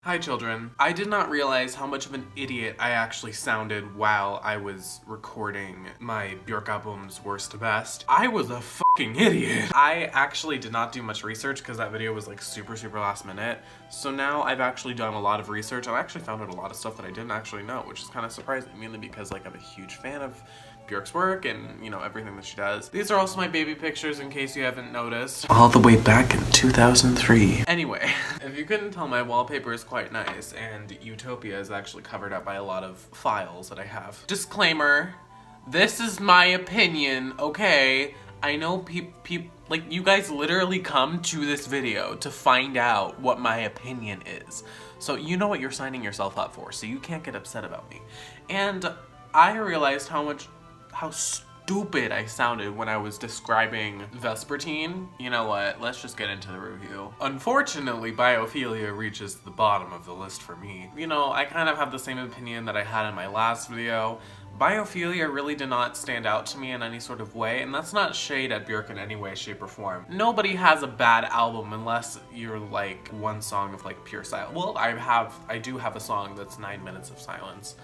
Hi children. I did not realize how much of an idiot I actually sounded while I was recording my Björk album's Worst to Best. I was a fucking idiot. I actually did not do much research because that video was like super last minute. So now I've actually done a lot of research and I actually found out a lot of stuff that I didn't actually know, which is kind of surprising, mainly because like I'm a huge fan of Björk's work and, you know, everything that she does. These are also my baby pictures in case you haven't noticed. All the way back in 2003. Anyway, if you couldn't tell, my wallpaper is quite nice and Utopia is actually covered up by a lot of files that I have. Disclaimer, this is my opinion, okay? I know like you guys literally come to this video to find out what my opinion is. So you know what you're signing yourself up for, so you can't get upset about me. And I realized how stupid I sounded when I was describing Vespertine. You know what, let's just get into the review. Unfortunately, Biophilia reaches the bottom of the list for me. You know, I kind of have the same opinion that I had in my last video. Biophilia really did not stand out to me in any sort of way, and that's not shade at Björk in any way, shape, or form. Nobody has a bad album unless you're like one song of like pure silence. Well, I do have a song that's 9 minutes of silence.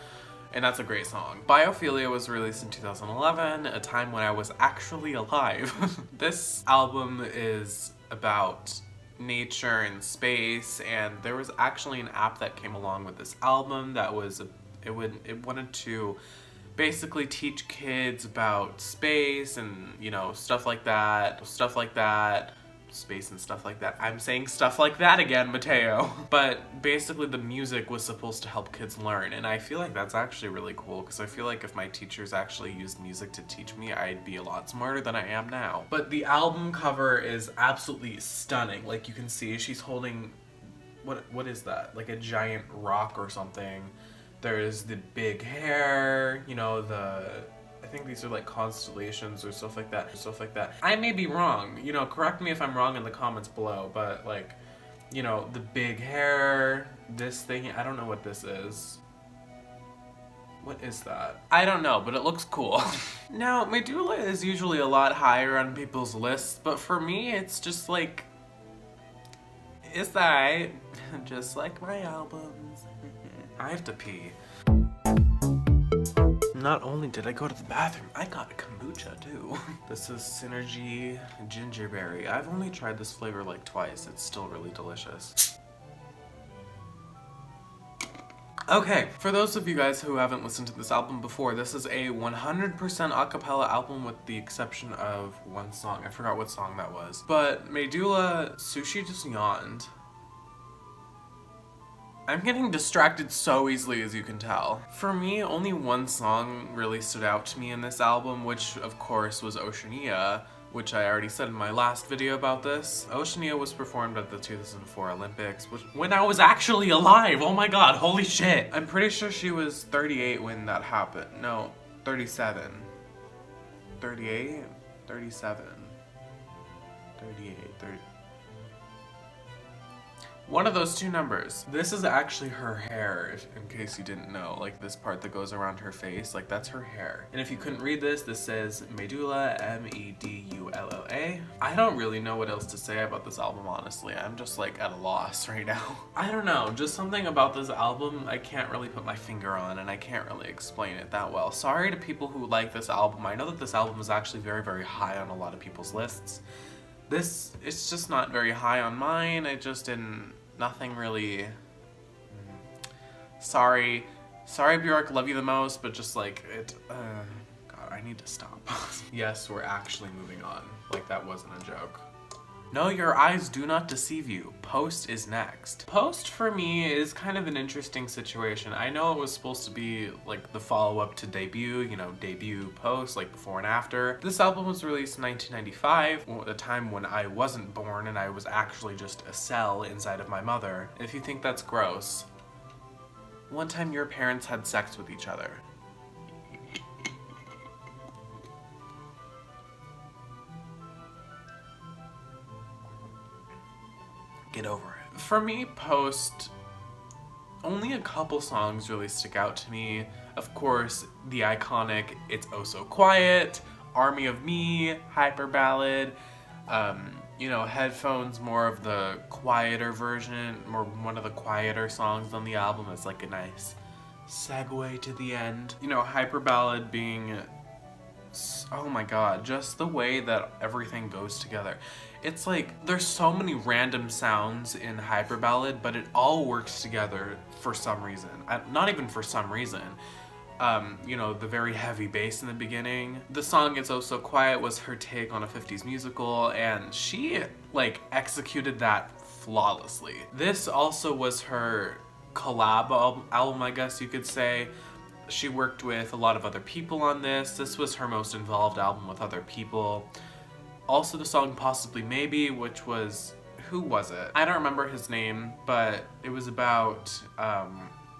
And that's a great song. Biophilia was released in 2011, a time when I was actually alive. This album is about nature and space, and there was actually an app that came along with this album that was, it wanted to basically teach kids about space and, you know, stuff like that. Space and stuff like that. I'm saying stuff like that again, Mateo. But basically the music was supposed to help kids learn, and I feel like that's actually really cool because I feel like if my teachers actually used music to teach me, I'd be a lot smarter than I am now. But the album cover is absolutely stunning. Like you can see she's holding, what is that? Like a giant rock or something. There's the big hair, you know, I think these are like constellations or stuff like that. I may be wrong, you know, correct me if I'm wrong in the comments below, but like, you know, the big hair, this thing, I don't know what this is. What is that? I don't know, but it looks cool. Now, Medulla is usually a lot higher on people's lists, but for me, it's just like, it's alright. Just like my albums. I have to pee. Not only did I go to the bathroom, I got a kombucha too. This is Synergy Gingerberry. I've only tried this flavor like twice. It's still really delicious. Okay, for those of you guys who haven't listened to this album before, this is a 100% acapella album with the exception of one song. I forgot what song that was. But Medulla, Sushi just yawned. I'm getting distracted so easily, as you can tell. For me, only one song really stood out to me in this album, which of course was Oceania, which I already said in my last video about this. Oceania was performed at the 2004 Olympics, when I was actually alive. Oh my god, holy shit. I'm pretty sure she was 38 when that happened. No, 37. 38? 37. 38, 30. One of those two numbers. This is actually her hair, in case you didn't know. Like this part that goes around her face, like that's her hair. And if you couldn't read this, this says Medulla, M-E-D-U-L-L-A. I don't really know what else to say about this album, honestly. I'm just like at a loss right now. I don't know, just something about this album I can't really put my finger on, and I can't really explain it that well. Sorry to people who like this album. I know that this album is actually very high on a lot of people's lists. It's just not very high on mine. I just didn't, nothing really, sorry Björk, love you the most, but just like, God, I need to stop. Yes, we're actually moving on, like that wasn't a joke. No, your eyes do not deceive you. Post is next. Post for me is kind of an interesting situation. I know it was supposed to be like the follow-up to Debut, you know, Debut Post, like before and after. This album was released in 1995, a time when I wasn't born and I was actually just a cell inside of my mother. If you think that's gross, one time your parents had sex with each other. Get over it. For me, Post, only a couple songs really stick out to me. Of course, the iconic It's Oh So Quiet, Army of Me, Hyper Ballad, you know, Headphones, more of the quieter version, more one of the quieter songs on the album. It's like a nice segue to the end. You know, Hyper Ballad being, oh my god, just the way that everything goes together. It's like there's so many random sounds in Hyper Ballad, but it all works together for some reason. Not even for some reason. You know, the very heavy bass in the beginning. The song It's Oh So Quiet was her take on a 50s musical, and she, like, executed that flawlessly. This also was her collab album, I guess you could say. She worked with a lot of other people on this. This was her most involved album with other people. Also the song Possibly Maybe, which was, who was it? I don't remember his name, but it was about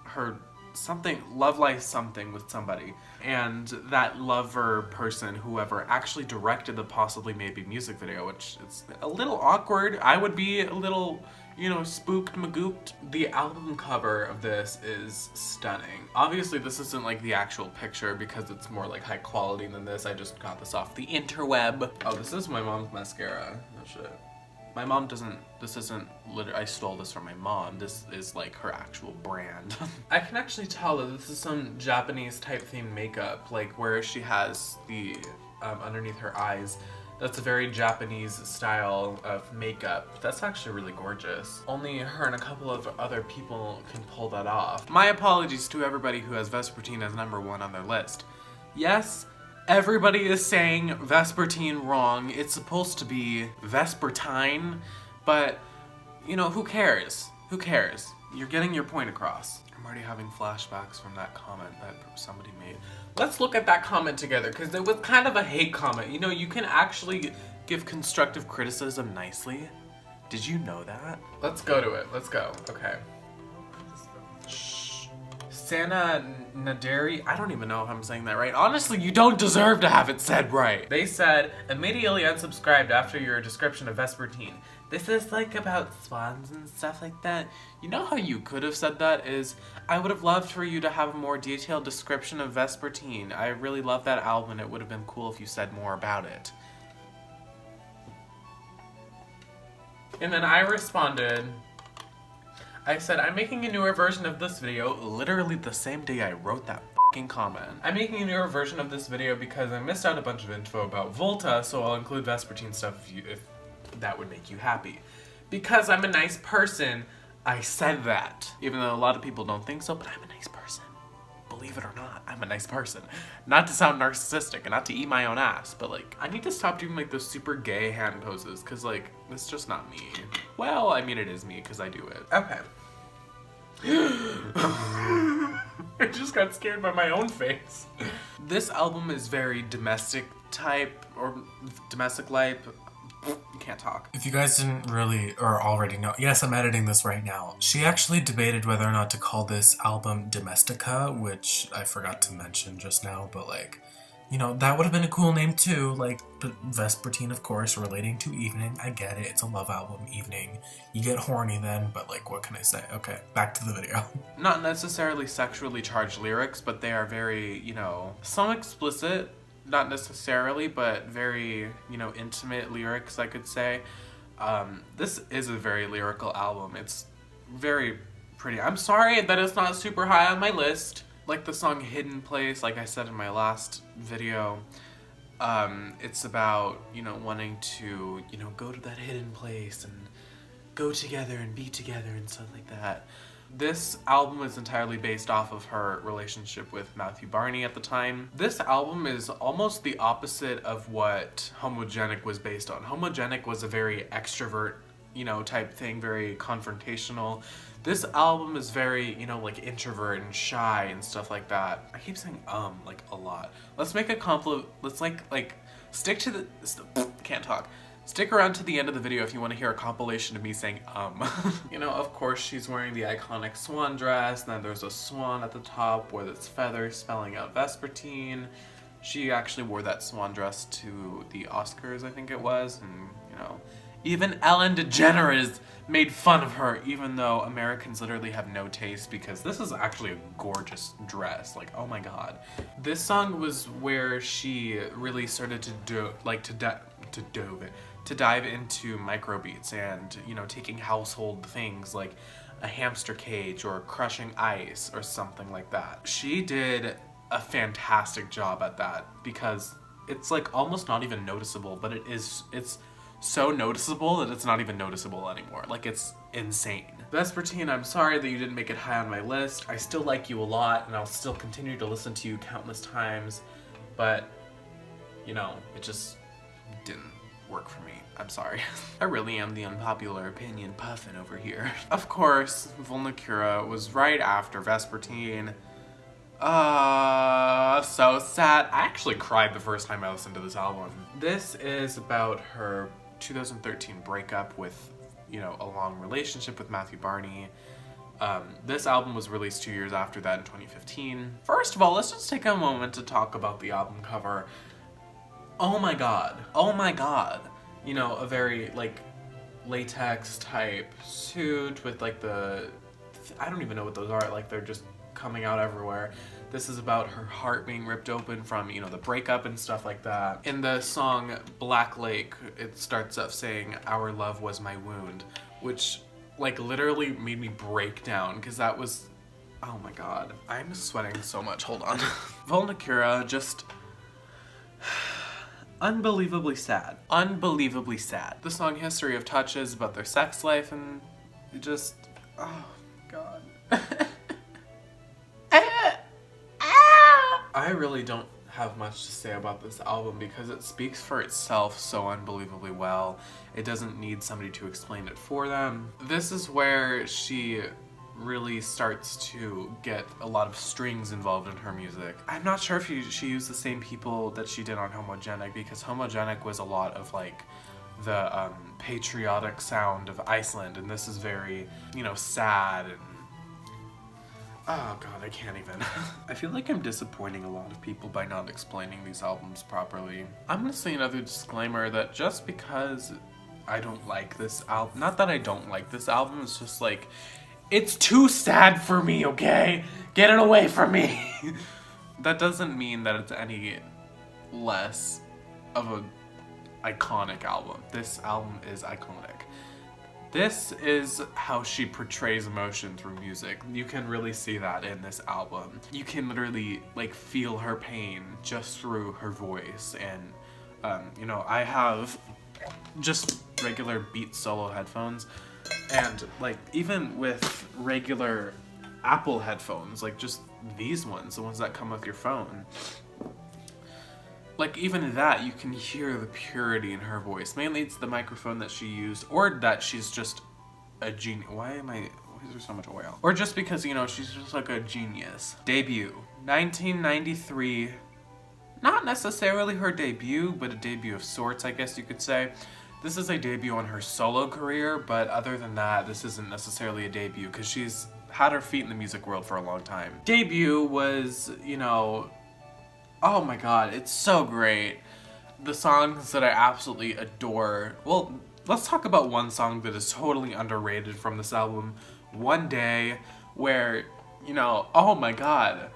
her something, love life something with somebody. And that lover person, whoever, actually directed the Possibly Maybe music video, which is a little awkward. I would be a little, you know, spooked, magooped. The album cover of this is stunning. Obviously this isn't like the actual picture because it's more like high quality than this. I just got this off the interweb. Oh, this is my mom's mascara. Oh shit. My mom doesn't, this isn't literally, I stole this from my mom. This is like her actual brand. I can actually tell that this is some Japanese type themed makeup, like where she has the, underneath her eyes. That's a very Japanese style of makeup. That's actually really gorgeous. Only her and a couple of other people can pull that off. My apologies to everybody who has Vespertine as #1 on their list. Yes, everybody is saying Vespertine wrong. It's supposed to be Vespertine, but, you know, who cares? Who cares? You're getting your point across. I'm already having flashbacks from that comment that somebody made. Let's look at that comment together, because it was kind of a hate comment. You know, you can actually give constructive criticism nicely. Did you know that? Let's go to it. Let's go. Okay. Sana Naderi, I don't even know if I'm saying that right. Honestly, you don't deserve to have it said right. They said, immediately unsubscribed after your description of Vespertine. This is like about swans and stuff like that. You know how you could have said that is, I would have loved for you to have a more detailed description of Vespertine. I really love that album and it would have been cool if you said more about it. And then I responded, I said, I'm making a newer version of this video literally the same day I wrote that fucking comment. I'm making a newer version of this video because I missed out a bunch of info about Volta, so I'll include Vespertine stuff if that would make you happy. Because I'm a nice person, I said that. Even though a lot of people don't think so, but I'm a nice person. Believe it or not, I'm a nice person. Not to sound narcissistic and not to eat my own ass, but like, I need to stop doing like those super gay hand poses, cause like, it's just not me. Well, I mean it is me, cause I do it. Okay. I just got scared by my own face. This album is very domestic type, or domestic like. You can't talk. If you guys didn't really or already know, yes, I'm editing this right now. She actually debated whether or not to call this album Domestica, which I forgot to mention just now, but like, you know, that would have been a cool name too. Like, but Vespertine, of course, relating to evening. I get it. It's a love album, evening. You get horny then, but like, what can I say? Okay, back to the video. Not necessarily sexually charged lyrics, but they are very, you know, some explicit. Not necessarily, but very, you know, intimate lyrics, I could say. This is a very lyrical album. It's very pretty. I'm sorry that it's not super high on my list. Like the song Hidden Place, like I said in my last video, it's about, you know, wanting to, you know, go to that hidden place and go together and be together and stuff like that. This album is entirely based off of her relationship with Matthew Barney at the time. This album is almost the opposite of what Homogenic was based on. Homogenic was a very extrovert, you know, type thing, very confrontational. This album is very, you know, like introvert and shy and stuff like that. I keep saying like a lot. Let's make a let's like stick to the, can't talk. Stick around to the end of the video if you want to hear a compilation of me saying You know, of course, she's wearing the iconic swan dress, and then there's a swan at the top with its feathers spelling out Vespertine. She actually wore that swan dress to the Oscars, I think it was, and, you know, even Ellen DeGeneres made fun of her, even though Americans literally have no taste, because this is actually a gorgeous dress. Like, oh my god. This song was where she really started to to dive into microbeats and, you know, taking household things like a hamster cage or crushing ice or something like that. She did a fantastic job at that because it's like almost not even noticeable, but it's so noticeable that it's not even noticeable anymore. Like, it's insane. Vespertine, I'm sorry that you didn't make it high on my list. I still like you a lot, and I'll still continue to listen to you countless times, but, you know, it just didn't work for me. I'm sorry. I really am the unpopular opinion puffin over here. Of course, Vulnicura was right after Vespertine. So sad. I actually cried the first time I listened to this album. This is about her 2013 breakup with, you know, a long relationship with Matthew Barney. This album was released 2 years after that in 2015. First of all, let's just take a moment to talk about the album cover. Oh my god. Oh my god. You know, a very, like, latex type suit with, like, I don't even know what those are. Like, they're just coming out everywhere. This is about her heart being ripped open from, you know, the breakup and stuff like that. In the song Black Lake, it starts off saying, "Our love was my wound," which, like, literally made me break down because that was, oh my god. I'm sweating so much. Hold on. Vulnicura, just unbelievably sad. Unbelievably sad. The song History of Touch is about their sex life and it just, oh god. I really don't have much to say about this album because it speaks for itself so unbelievably well. It doesn't need somebody to explain it for them. This is where she really starts to get a lot of strings involved in her music. I'm not sure if she used the same people that she did on Homogenic, because Homogenic was a lot of like the patriotic sound of Iceland, and this is very, you know, sad and oh god, I can't even. I feel like I'm disappointing a lot of people by not explaining these albums properly. I'm gonna say another disclaimer that just because I don't like this album, not that I don't like this album, it's just like, it's too sad for me, okay? Get it away from me! That doesn't mean that it's any less of an iconic album. This album is iconic. This is how she portrays emotion through music. You can really see that in this album. You can literally, like, feel her pain just through her voice. And, you know, I have just regular Beats Solo headphones. And, like, even with regular Apple headphones, like just these ones, the ones that come with your phone, like, even that, you can hear the purity in her voice. Mainly it's the microphone that she used, or that she's just a genius. Why is there so much oil? Or just because, you know, she's just like a genius. Debut, 1993. Not necessarily her debut, but a debut of sorts, I guess you could say. This is a debut on her solo career, but other than that, this isn't necessarily a debut, because she's had her feet in the music world for a long time. Debut was, you know, oh my god, it's so great. The songs that I absolutely adore. Well, let's talk about one song that is totally underrated from this album, One Day, where, you know, oh my god.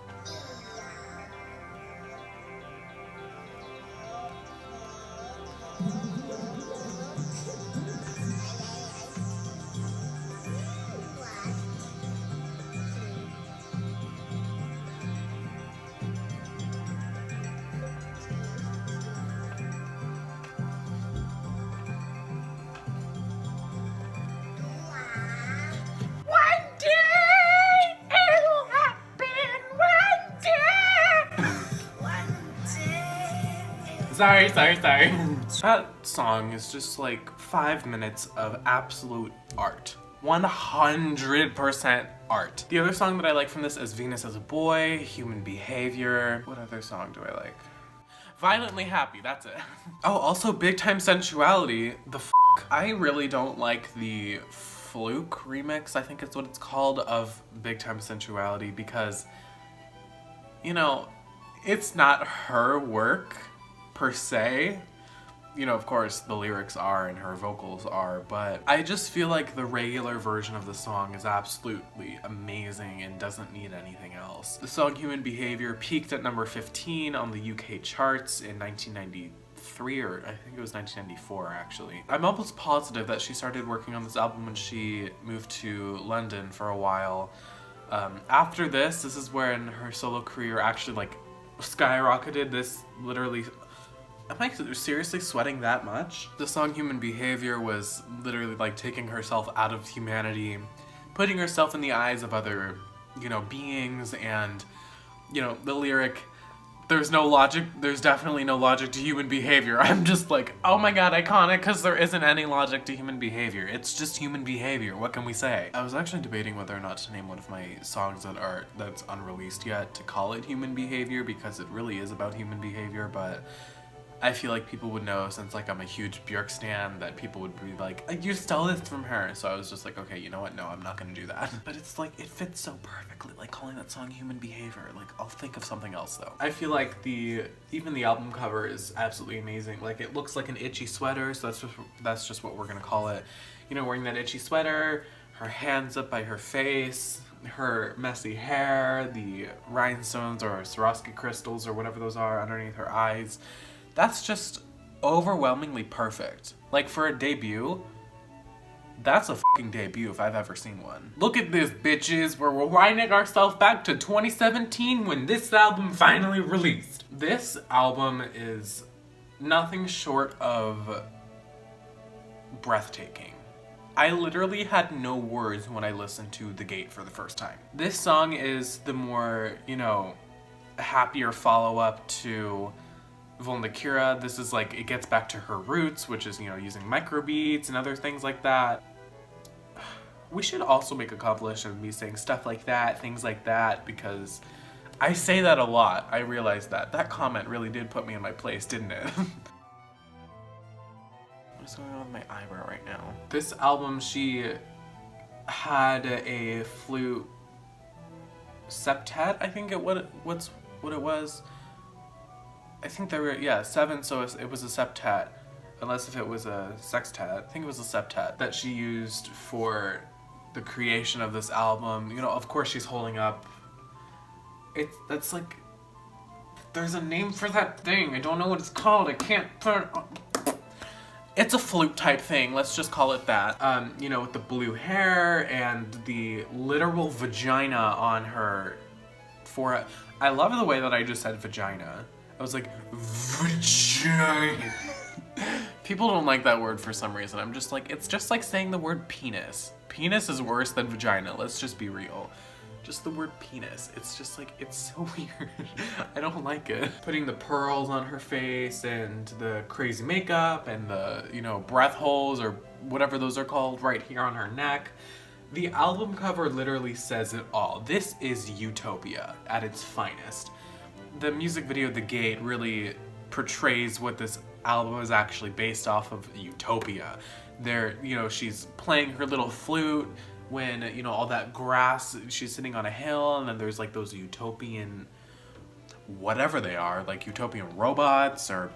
Sorry. That song is just like 5 minutes of absolute art. 100% art. The other song that I like from this is Venus as a Boy, Human Behavior. What other song do I like? Violently Happy, that's it. Oh, also Big Time Sensuality. I really don't like the Fluke remix, I think it's what it's called, of Big Time Sensuality, because, you know, it's not her work per se. You know, of course, the lyrics are and her vocals are, but I just feel like the regular version of the song is absolutely amazing and doesn't need anything else. The song Human Behavior peaked at number 15 on the UK charts in 1992. or I think it was 1994 actually. I'm almost positive that she started working on this album when she moved to London for a while. After this is when her solo career actually like skyrocketed. This literally, am I seriously sweating that much? The song Human Behavior was literally like taking herself out of humanity, putting herself in the eyes of other, beings, and, the lyric, there's no logic, there's definitely no logic to human behavior. I'm just like, oh my god, iconic, because there isn't any logic to human behavior. It's just human behavior, what can we say? I was actually debating whether or not to name one of my songs that's unreleased yet to call it Human Behavior, because it really is about human behavior, but I feel like people would know, since like I'm a huge Björk stan, that people would be like, you stole this from her. So I was just like, okay, you know what? No, I'm not gonna do that. But it's like, it fits so perfectly, like calling that song Human Behavior. Like, I'll think of something else though. I feel like even the album cover is absolutely amazing. Like, it looks like an itchy sweater, so that's just what we're gonna call it. Wearing that itchy sweater, her hands up by her face, her messy hair, the rhinestones or Swarovski crystals or whatever those are underneath her eyes. That's just overwhelmingly perfect. Like, for a debut, that's a fucking debut if I've ever seen one. Look at this, bitches. We're rewinding ourselves back to 2017 when this album finally released. This album is nothing short of breathtaking. I literally had no words when I listened to The Gate for the first time. This song is the more, happier follow-up to Volnicura. This is like, it gets back to her roots, which is, using microbeats and other things like that. We should also make a compilation of me saying stuff like that, things like that, because I say that a lot. I realized that comment really did put me in my place, didn't it? What's going on with my eyebrow right now? This album, she had a flute septet, I think what it was. I think there were, 7, so it was a septet. Unless if it was a sextet. I think it was a septet that she used for the creation of this album. Of course she's holding up. That's like, there's a name for that thing. I don't know what it's called. I can't put it on. It's a flute type thing, let's just call it that. With the blue hair and the literal vagina on her forehead. I love the way that I just said vagina. I was like, vagina. People don't like that word for some reason. I'm just like, it's just like saying the word penis. Penis is worse than vagina, let's just be real. Just the word penis. It's just like, it's so weird. I don't like it. Putting the pearls on her face and the crazy makeup and the, breath holes or whatever those are called right here on her neck. The album cover literally says it all. This is utopia at its finest. The music video, The Gate, really portrays what this album is actually based off of, utopia. She's playing her little flute when, all that grass, she's sitting on a hill, and then there's like those utopian, whatever they are, like utopian robots or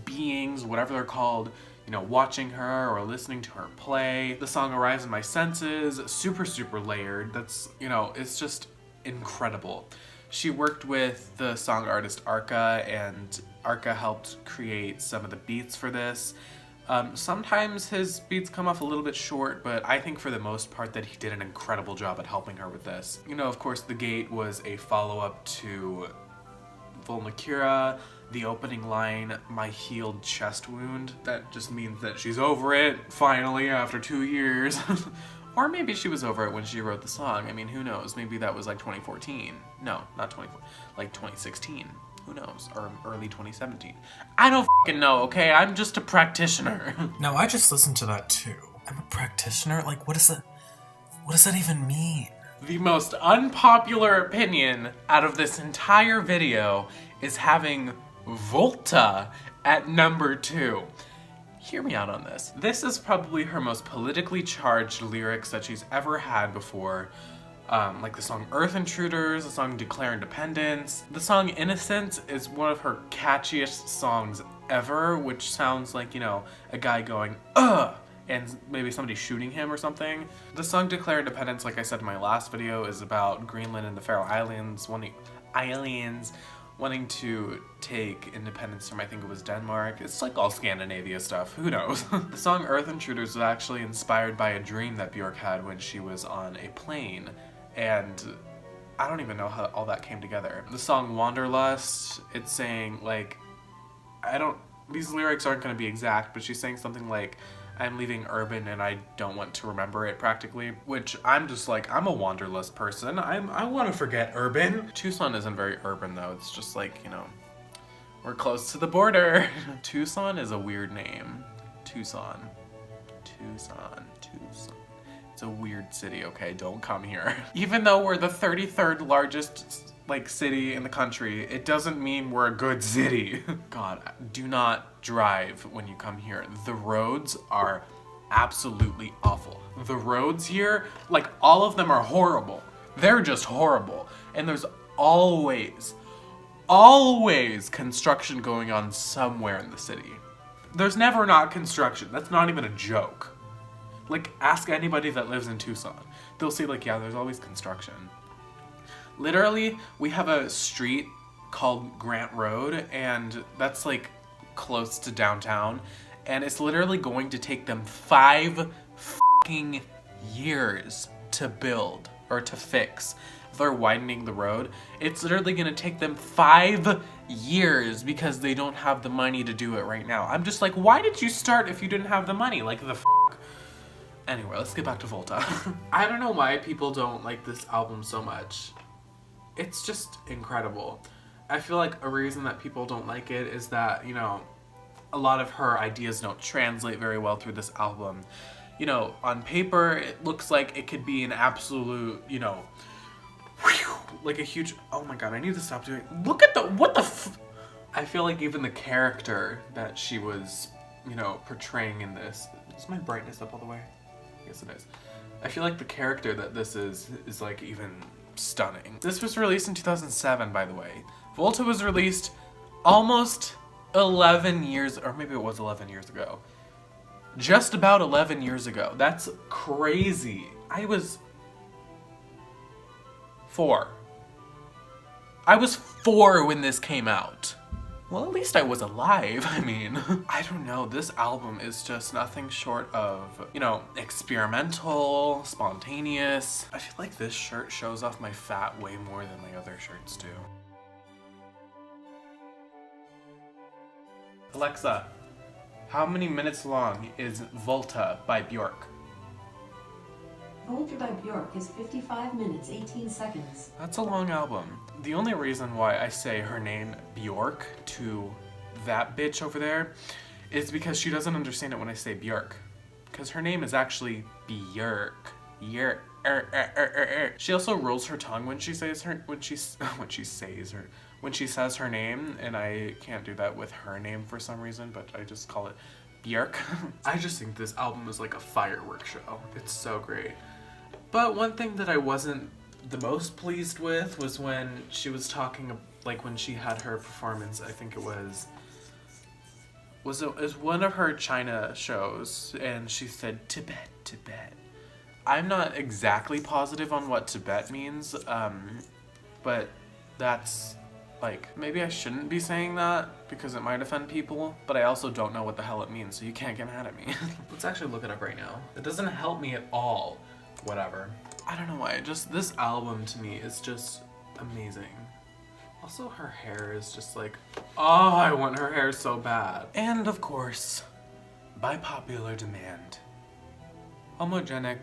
beings, whatever they're called, watching her or listening to her play. The song arrives in my senses, super, super layered. That's, it's just incredible. She worked with the song artist Arca, and Arca helped create some of the beats for this. Sometimes his beats come off a little bit short, but I think for the most part that he did an incredible job at helping her with this. Of course, The Gate was a follow-up to Volnicura. The opening line, my healed chest wound, that just means that she's over it, finally, after 2 years. Or maybe she was over it when she wrote the song. I mean, who knows? Maybe that was like 2014. No, not 2014, like 2016. Who knows? Or early 2017. I don't fucking know, okay? I'm just a practitioner. No, I just listened to that too. I'm a practitioner? Like, what does that even mean? The most unpopular opinion out of this entire video is having Volta at number 2. Hear me out on this. This is probably her most politically charged lyrics that she's ever had before. Like the song Earth Intruders, the song Declare Independence. The song Innocence is one of her catchiest songs ever, which sounds like, a guy going, ugh, and maybe somebody shooting him or something. The song Declare Independence, like I said in my last video, is about Greenland and the Faroe Islands, wanting to take independence from, I think it was Denmark. It's like all Scandinavia stuff, who knows? The song Earth Intruders was actually inspired by a dream that Björk had when she was on a plane, and I don't even know how all that came together. The song Wanderlust, it's saying like, these lyrics aren't going to be exact, but she's saying something like, I'm leaving urban and I don't want to remember it practically, which I'm just like, I'm a wanderlust person. I want to forget urban. Tucson isn't very urban though. It's just like, you know, we're close to the border. Tucson is a weird name. Tucson. It's a weird city, okay? Don't come here. Even though we're the 33rd largest like city in the country, it doesn't mean we're a good city. God, do not drive when you come here. The roads are absolutely awful. The roads here, like all of them are horrible. They're just horrible. And there's always construction going on somewhere in the city. There's never not construction. That's not even a joke. Like, ask anybody that lives in Tucson. They'll say like, yeah, there's always construction. Literally, we have a street called Grant Road, and that's like close to downtown, and it's literally going to take them 5 fucking years to build or to fix. They're widening the road. It's literally gonna take them 5 years because they don't have the money to do it right now. I'm just like, why did you start if you didn't have the money? Like the Anyway, let's get back to Volta. I don't know why people don't like this album so much. It's just incredible. I feel like a reason that people don't like it is that, you know, a lot of her ideas don't translate very well through this album. You know, on paper, it looks like it could be an absolute, you know, like a huge, oh my god, I need to stop doing, look at I feel like even the character that she was, you know, portraying in this, is my brightness up all the way? Yes, it is. I feel like the character that this is like even stunning. This was released in 2007, by the way. Volta was released almost 11 years, or maybe it was 11 years ago. Just about 11 years ago. That's crazy. I was 4. I was 4 when this came out. Well, at least I was alive. I mean, I don't know. This album is just nothing short of, you know, experimental, spontaneous. I feel like this shirt shows off my fat way more than my other shirts do. Alexa, how many minutes long is Volta by Björk? Volta by Björk is 55 minutes, 18 seconds. That's a long album. The only reason why I say her name Björk to that bitch over there is because she doesn't understand it when I say Björk. Because her name is actually Björk. She also rolls her tongue when she says her name, and I can't do that with her name for some reason, but I just call it Björk. I just think this album is like a fireworks show. It's so great. But one thing that I wasn't the most pleased with was when she was talking, like when she had her performance, I think it was one of her China shows, and she said Tibet, Tibet. I'm not exactly positive on what Tibet means, but that's like, maybe I shouldn't be saying that because it might offend people, but I also don't know what the hell it means, so you can't get mad at me. Let's actually look it up right now. It doesn't help me at all. Whatever. I don't know why, just this album to me is just amazing. Also, her hair is just like, oh, I want her hair so bad. And of course, by popular demand, Homogenic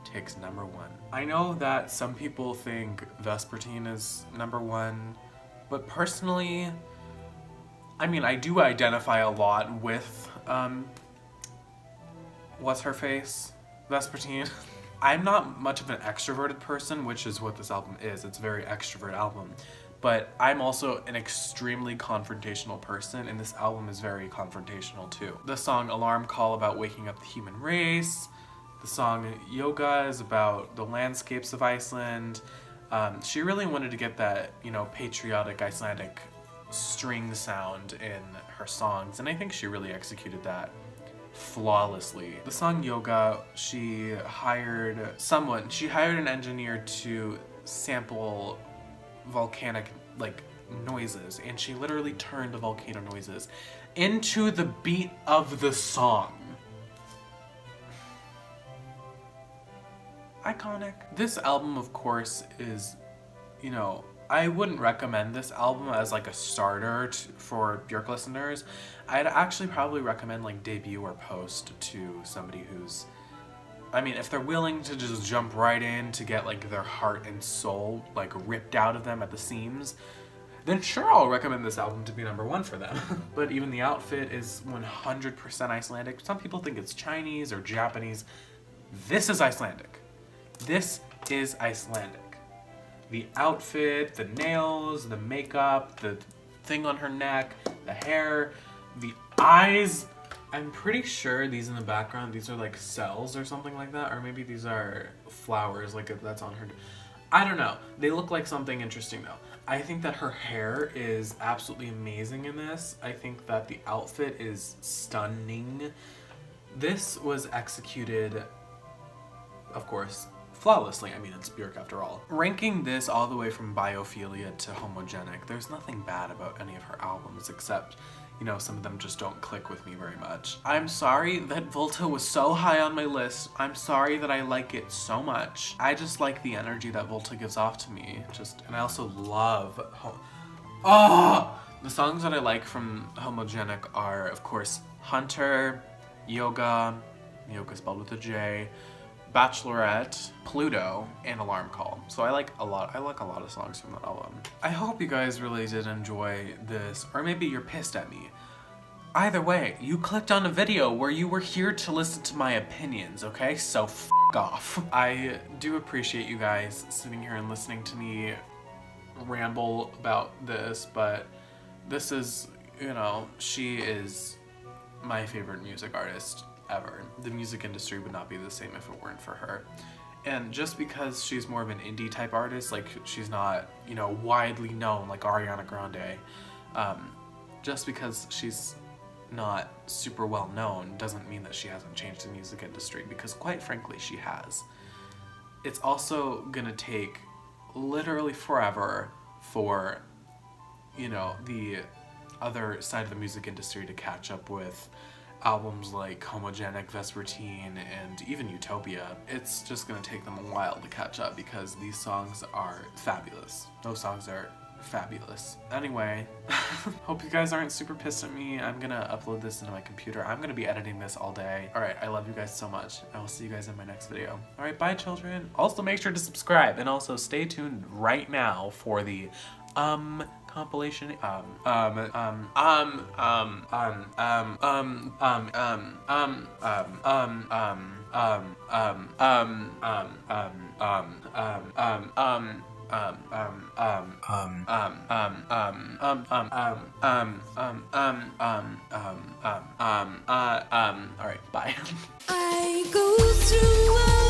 takes #1. I know that some people think Vespertine is #1, but personally, I mean, I do identify a lot with, what's her face? Vespertine. I'm not much of an extroverted person, which is what this album is. It's a very extrovert album. But I'm also an extremely confrontational person, and this album is very confrontational too. The song Alarm Call about waking up the human race. The song Yoga is about the landscapes of Iceland. She really wanted to get that, you know, patriotic Icelandic string sound in her songs, and I think she really executed that flawlessly. The song Yoga, she hired an engineer to sample volcanic, like, noises, and she literally turned the volcano noises into the beat of the song. Iconic. This album, of course, is, you know, I wouldn't recommend this album as like a starter for Björk listeners. I'd actually probably recommend like debut or post to somebody who's, I mean, if they're willing to just jump right in to get like their heart and soul like ripped out of them at the seams, then sure, I'll recommend this album to be number one for them. But even the outfit is 100% Icelandic. Some people think it's Chinese or Japanese. This is Icelandic. This is Icelandic. The outfit, the nails, the makeup, the thing on her neck, the hair, the eyes. I'm pretty sure these in the background, these are like cells or something like that. Or maybe these are flowers, like if that's on her. I don't know. They look like something interesting though. I think that her hair is absolutely amazing in this. I think that the outfit is stunning. This was executed, of course, flawlessly. I mean, it's Björk after all. Ranking this all the way from Biophilia to Homogenic, there's nothing bad about any of her albums except, you know, some of them just don't click with me very much. I'm sorry that Volta was so high on my list. I'm sorry that I like it so much. I just like the energy that Volta gives off to me. And I also love, the songs that I like from Homogenic are, of course, Hunter, Yoga spelled with a J, Bachelorette, Pluto, and Alarm Call. So I like a lot of songs from the album. I hope you guys really did enjoy this, or maybe you're pissed at me. Either way, you clicked on a video where you were here to listen to my opinions, okay? So f*** off. I do appreciate you guys sitting here and listening to me ramble about this, but this is, you know, she is my favorite music artist ever. The music industry would not be the same if it weren't for her. And just because she's more of an indie type artist, like she's not, you know, widely known like Ariana Grande, just because she's not super well known doesn't mean that she hasn't changed the music industry, because quite frankly she has. It's also gonna take literally forever for, you know, the other side of the music industry to catch up with albums like Homogenic, Vespertine, and even Utopia. It's just gonna take them a while to catch up because these songs are fabulous. Those songs are fabulous. Anyway, hope you guys aren't super pissed at me. I'm gonna upload this into my computer. I'm gonna be editing this all day. Alright, I love you guys so much. I will see you guys in my next video. Alright, bye children. Also make sure to subscribe and also stay tuned right now for the compilation Alright, bye. I go through